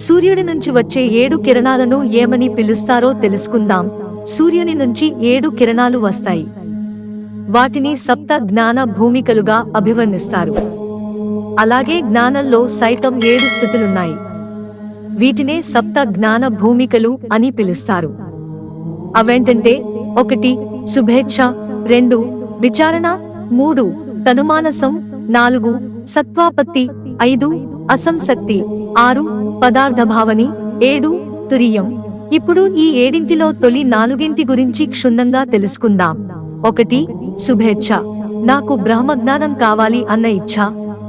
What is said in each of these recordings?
సూర్యుడి నుంచి వచ్చే 7 కిరణాలను ఏమని పిలుస్తారో తెలుసుకుందాం. సూర్యుని నుంచి 7 కిరణాలు వస్తాయి. వాటిని సప్త జ్ఞాన భూమికలుగా అభివర్ణిస్తారు. అలాగే జ్ఞానంలో సైతం 7 స్థితులున్నాయి. వీటినే సప్త జ్ఞాన భూమికలు అని పిలుస్తారు. అవేంటంటే 1 శుభేచ్ఛ, 2 విచారణ, 3 తనుమానసం, 4 సత్వాపత్తి, 5 అసంశక్తి, 6 పదార్థభావని, 7 తురియం. ఇప్పుడు ఈ 7 తొలి 4 గురించి క్షుణ్ణంగా తెలుసుకుందాం. 1 శుభేచ్ఛ, నాకు బ్రహ్మజ్ఞానం కావాలి అన్న ఇచ్ఛ,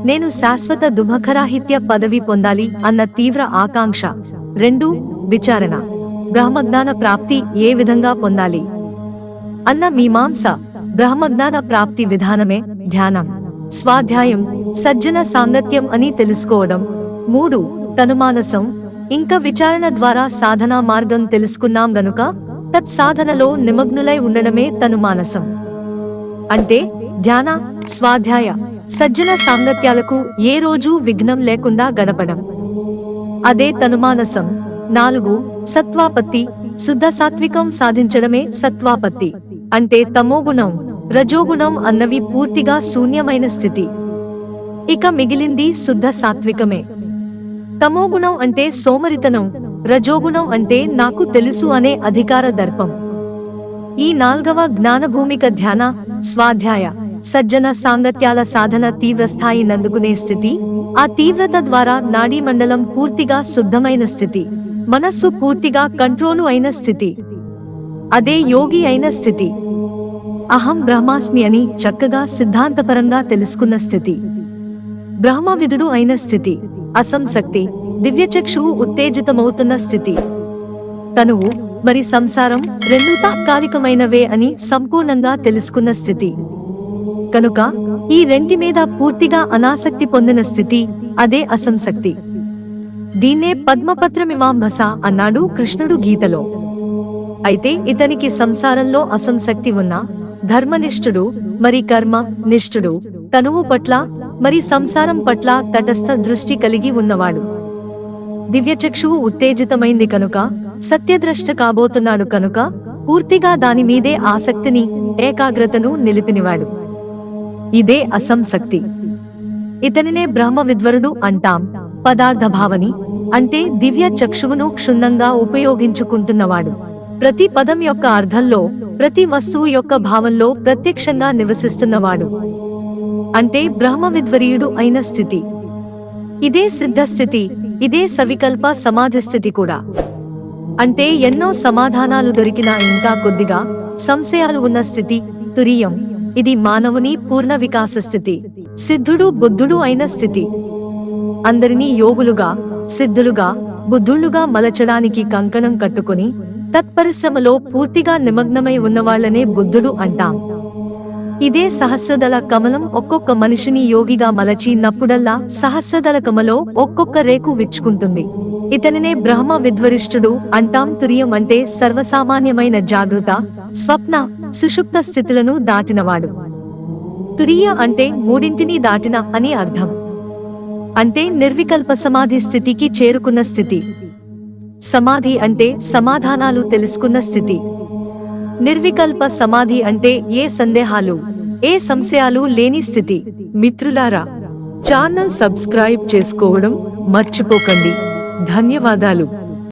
నేను శాశ్వత దుఃఖరాహిత్య పదవి పొందాలి అన్న తీవ్ర ఆకాంక్ష. 2 విచారణ, బ్రహ్మజ్ఞాన ప్రాప్తి ఏ విధంగా పొందాలి అన్న మీమాంస. బ్రహ్మజ్ఞాన ప్రాప్తి విధానమే ధ్యానం, స్వాధ్యాయం, సజ్జన సాంగత్యం అని తెలుసుకోవడం. 3 తనుమానసం, ఇంకా విచారణ ద్వారా సాధనా మార్గం తెలుసుకున్నాం గనుక తత్సాధనలో నిమగ్నులై ఉండడమే తనుమానసం. అంటే ధ్యాన, స్వాధ్యాయ, సజ్జన సాంగత్యాలకు ఏ రోజూ విఘ్నం లేకుండా గడపడం. అదే తనుమానసం. 4 సత్వాపత్తి, శుద్ధ సాత్వికం సాధించడమే సత్వాపత్తి. అంటే తమోగుణం, రజోగుణం అన్నవి పూర్తిగా శూన్యమైన స్థితి. ఇక మిగిలింది శుద్ధ సాత్వికమే. తమోగుణం అంటే సోమరితనం, రజోగుణం అంటే నాకు తెలుసు అనే అధికార దర్పం. ఈ 4వ జ్ఞానభూమిక ధ్యాన, స్వాధ్యాయ, సజ్జన సాంగత్యాల సాధన తీవ్రస్థాయి నందుకునే స్థితి. ఆ తీవ్రత ద్వారా నాడీమండలం పూర్తిగా శుద్ధమైన స్థితి, మనస్సు పూర్తిగా కంట్రోలు అయిన స్థితి. అదే యోగి అయిన స్థితి. అహం బ్రహ్మాస్మి అని చక్కగా సిద్ధాంతపరంగా తెలుసుకున్న స్థితి, బ్రహ్మవిదుడు అయిన స్థితి. అసంశక్తి, దివ్యచక్షువు ఉత్తేజితమవుతున్న స్థితి. తనువు మరి సంసారం రెండూ తాత్కాలికమైనవే అని సంపూర్ణంగా తెలుసుకున్న స్థితి. కనుక ఈ రెంటి మీద పూర్తిగా అనాసక్తి పొందిన స్థితి, అదే అసంశక్తి. దీన్నే పద్మపత్రమివాంభస అన్నాడు కృష్ణుడు గీతలో. అయితే ఇతనికి సంసారంలో అసంశక్తి ఉన్నా ధర్మనిష్ఠుడు, మరి కర్మ నిష్ఠుడు, తనువు పట్ల మరి సంసారం పట్ల తటస్థ దృష్టి కలిగి ఉన్నవాడు. దివ్యచక్షువు ఉత్తేజితమైంది కనుక, సత్యద్రష్ట కాబోతున్నాడు కనుక పూర్తిగా దానిమీదే ఆసక్తిని, ఏకాగ్రతను నిలిపినవాడు. ఇదే అసంశక్తి. ఇతనినే బ్రహ్మవిద్వరుడు అంటాం. పదార్థభావని అంటే దివ్య చక్షువును క్షుణ్ణంగా ఉపయోగించుకుంటున్నవాడు. ప్రతి పదం యొక్క అర్థంలో, ప్రతి వస్తువు యొక్క భావంలో ప్రత్యక్షంగా నివసిస్తున్నవాడు. అంటే బ్రహ్మవిద్వరీయుడు అయిన స్థితి. ఇదే సిద్ధస్థితి, ఇదే సవికల్ప సమాధి స్థితి కూడా. అంటే ఎన్నో సమాధానాలు దొరికినా ఇంకా కొద్దిగా సంశయాలు ఉన్న స్థితి, తురియం. ఇది మానవుని పూర్ణ వికాస స్థితి, సిద్ధుడు బుద్ధుడు అయిన స్థితి. అందరినీ యోగులుగా, సిద్ధులుగా, బుద్ధుళ్లుగా మలచడానికి కంకణం కట్టుకుని తత్పరిశ్రమలో పూర్తిగా నిమగ్నమై ఉన్నవాళ్లనే బుద్ధుడు అంటాం. ఇదే సహస్రదళ కమలం. ఒక్కొక్క మనిషిని యోగిగా మలచినప్పుడల్లా సహస్రదళ కమలో ఒక్కొక్క రేకు విచ్చుకుంటుంది. ఇతనినే బ్రహ్మ విద్వరిష్ఠుడు అంటాం. తురియం అంటే సర్వసామాన్యమైన జాగృత, స్వప్న, సుషుప్త స్థితులను దాటినవాడు. తురియ అంటే మూడింటిని దాటిన అని అర్థం. అంటే నిర్వికల్ప సమాధి స్థితికి చేరుకున్న స్థితి. సమాధి అంటే సమాధానాలు తెలుసుకున్న స్థితి. నిర్వికల్ప సమాధి అంటే ఏ సందేహాలు, ఏ సంశయాలు లేని స్థితి. మిత్రులారా, ఛానల్ సబ్స్క్రైబ్ చేసుకోవడం మర్చిపోకండి. ధన్యవాదాలు.